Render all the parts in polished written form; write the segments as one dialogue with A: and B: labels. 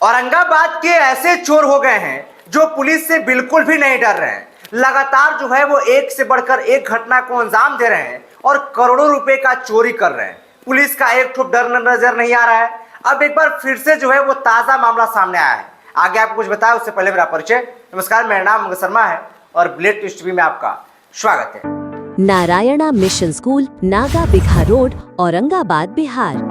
A: औरंगाबाद के ऐसे चोर हो गए हैं जो पुलिस से बिल्कुल भी नहीं डर रहे हैं। लगातार जो है वो एक से बढ़कर एक घटना को अंजाम दे रहे हैं और करोड़ों रुपए का चोरी कर रहे हैं। पुलिस का एक ठुप डर नजर नहीं आ रहा है। अब एक बार फिर से जो है वो ताजा मामला सामने आया है। आगे आपको कुछ बताया उससे पहले मेरा परिचय। नमस्कार, मेरा नाम मंगल शर्मा है और बुलेट न्यूज टीवी में आपका स्वागत है।
B: Narayana mission school, Naga bigha road, Aurangabad, Bihar.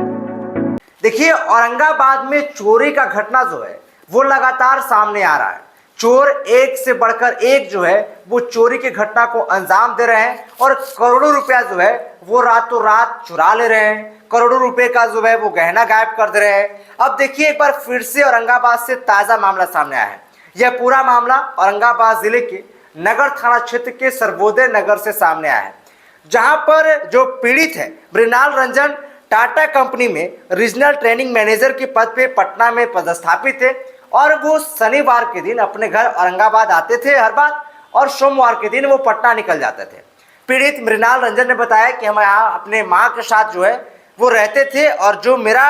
A: देखिए, औरंगाबाद में चोरी का घटना जो है वो लगातार सामने आ रहा है। चोर एक से बढ़कर एक जो है वो चोरी की घटना को अंजाम दे रहे हैं और करोड़ों रुपया जो है वो रातों रात चुरा ले रहे हैं। करोड़ों रुपए का जो है वो गहना गायब कर दे रहे हैं। अब देखिए, एक बार फिर से औरंगाबाद से ताजा मामला सामने आया है। यह पूरा मामला औरंगाबाद जिले के नगर थाना क्षेत्र के सर्वोदय नगर से सामने आया है, जहां पर जो पीड़ित है मृणाल रंजन टाटा कंपनी में रीजनल ट्रेनिंग मैनेजर के पद पे पटना में पदस्थापित थे और वो शनिवार के दिन अपने घर औरंगाबाद आते थे हर बार और सोमवार के दिन वो पटना निकल जाते थे। पीड़ित मृणाल रंजन ने बताया कि हम यहाँ अपने माँ के साथ जो है वो रहते थे और जो मेरा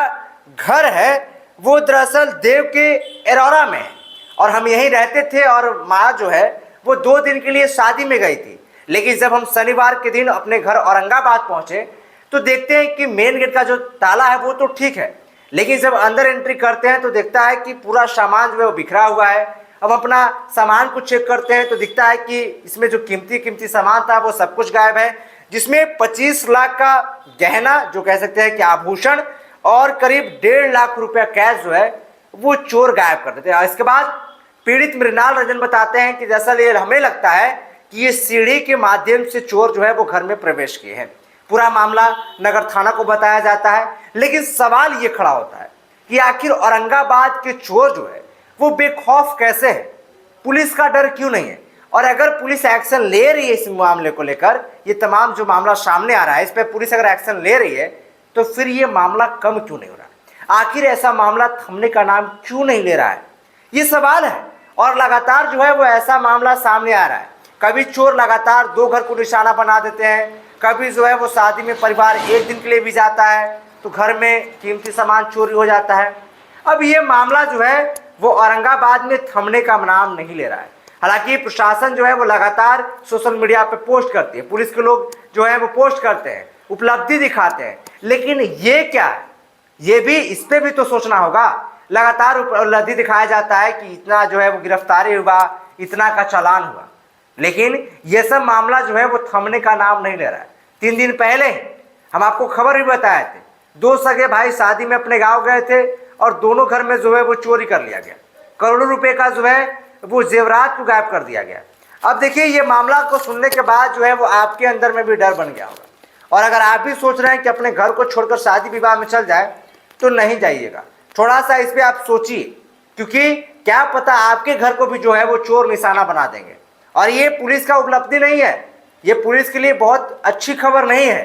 A: घर है वो दरअसल देव के एरौरा में है और हम यहीं रहते थे और माँ जो है वो 2 दिन के लिए शादी में गई थी। लेकिन जब हम शनिवार के दिन अपने घर औरंगाबाद पहुंचे तो देखते हैं कि मेन गेट का जो ताला है वो तो ठीक है, लेकिन जब अंदर एंट्री करते हैं तो दिखता है कि पूरा सामान जो है वो बिखरा हुआ है। अब अपना सामान को चेक करते हैं तो दिखता है कि इसमें जो कीमती सामान था वो सब कुछ गायब है, जिसमें 25 लाख का गहना जो कह सकते हैं कि आभूषण और करीब 1.5 लाख रुपया कैश जो है वो चोर गायब कर देते हैं। इसके बाद पीड़ित मृणाल रंजन बताते हैं कि दरअसल ये हमें लगता है कि ये सीढ़ी के माध्यम से चोर जो है वो घर में प्रवेश किए हैं। पूरा मामला नगर थाना को बताया जाता है, लेकिन सवाल ये खड़ा होता है कि आखिर औरंगाबाद के चोर जो है वो बेखौफ कैसे है, पुलिस का डर क्यों नहीं है, और अगर पुलिस एक्शन ले रही है इस मामले को लेकर, ये तमाम जो मामला सामने आ रहा है इस पर पुलिस अगर एक्शन ले रही है तो फिर ये मामला कम क्यों नहीं हो रहा है, आखिर ऐसा मामला थमने का नाम क्यों नहीं ले रहा है, ये सवाल है। और लगातार जो है वो ऐसा मामला सामने आ रहा है। कभी चोर लगातार 2 घर को निशाना बना देते हैं, कभी जो है वो शादी में परिवार 1 दिन के लिए भी जाता है तो घर में कीमती सामान चोरी हो जाता है। अब ये मामला जो है वो औरंगाबाद में थमने का नाम नहीं ले रहा है। हालांकि प्रशासन जो है वो लगातार सोशल मीडिया पे पोस्ट करती है, पुलिस के लोग जो है वो पोस्ट करते हैं, उपलब्धि दिखाते हैं, लेकिन ये क्या है, ये भी इस पर भी तो सोचना होगा। लगातार उपलब्धि दिखाया जाता है कि इतना जो है वो गिरफ्तारी हुआ, इतना का चालान हुआ, लेकिन यह सब मामला जो है वो थमने का नाम नहीं ले रहा है। 3 दिन पहले हम आपको खबर भी बताए थे, 2 सगे भाई शादी में अपने गांव गए थे और दोनों घर में जो है वो चोरी कर लिया गया। करोड़ों रुपए का जो है वो जेवरात को गायब कर दिया गया। अब देखिए, ये मामला को सुनने के बाद जो है वो आपके अंदर में भी डर बन गया होगा, और अगर आप भी सोच रहे हैं कि अपने घर को छोड़कर शादी विवाह में चल जाए तो नहीं जाइएगा। थोड़ा सा इस पर आप सोचिए, क्योंकि क्या पता आपके घर को भी जो है वो चोर निशाना बना देंगे। और ये पुलिस का उपलब्धि नहीं है, ये पुलिस के लिए बहुत अच्छी खबर नहीं है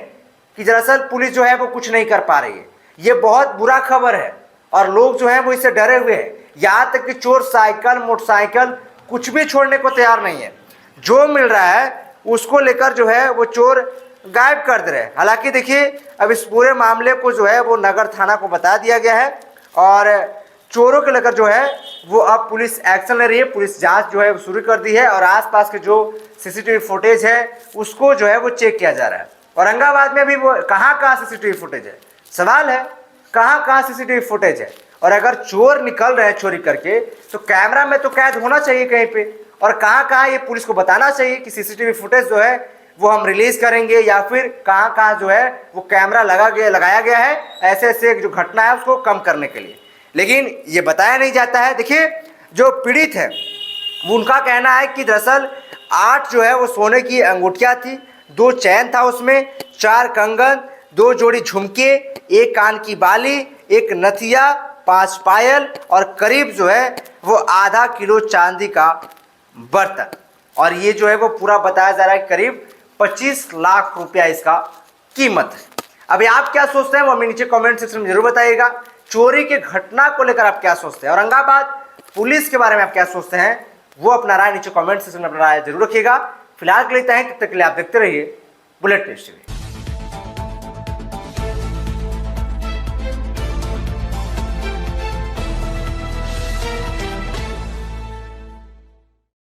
A: कि दरअसल पुलिस जो है वो कुछ नहीं कर पा रही है। ये बहुत बुरा खबर है और लोग जो है वो इससे डरे हुए हैं। यहाँ तक कि चोर साइकिल, मोटरसाइकिल कुछ भी छोड़ने को तैयार नहीं है। जो मिल रहा है उसको लेकर जो है वो चोर गायब कर दे रहे हैं। हालांकि देखिए, अब इस पूरे मामले को जो है वो नगर थाना को बता दिया गया है और चोरों को लेकर जो है वो अब पुलिस एक्शन ले रही है। पुलिस जांच जो है शुरू कर दी है और आसपास के जो सीसीटीवी फुटेज है उसको जो है वो चेक किया जा रहा है। औरंगाबाद में भी वो कहाँ सीसीटीवी फुटेज है, सवाल है कहाँ सीसीटीवी फुटेज है। और अगर चोर निकल रहे हैं चोरी करके तो कैमरा में तो कैद होना चाहिए कहीं पे, और कहाँ ये पुलिस को बताना चाहिए कि सीसीटीवी फुटेज जो है वो हम रिलीज करेंगे, या फिर कहाँ जो है वो कैमरा लगाया गया है ऐसे जो घटना है उसको कम करने के लिए, लेकिन ये बताया नहीं जाता है। देखिए, जो पीड़ित है उनका कहना है कि दरअसल 8 जो है वो सोने की अंगूठियाँ थी, 2 चैन था उसमें, 4 कंगन, 2 जोड़ी झुमके, 1 कान की बाली, 1 नथिया, 5 पायल और करीब जो है वो आधा किलो चांदी का बर्तन। और ये जो है वो पूरा बताया जा रहा है करीब 25 लाख रुपया इसका कीमत है। अभी आप क्या सोचते हैं वो हमें नीचे कमेंट सेक्शन में जरूर बताइएगा। चोरी की घटना को लेकर आप क्या सोचते हैं, औरंगाबाद पुलिस के बारे में आप क्या सोचते हैं, वो अपना राय नीचे कमेंट सेक्शन में अपना राय जरूर रखिएगा। फिलहाल के लिए तब तक के लिए आप देखते रहिए बुलेट न्यूज टीवी।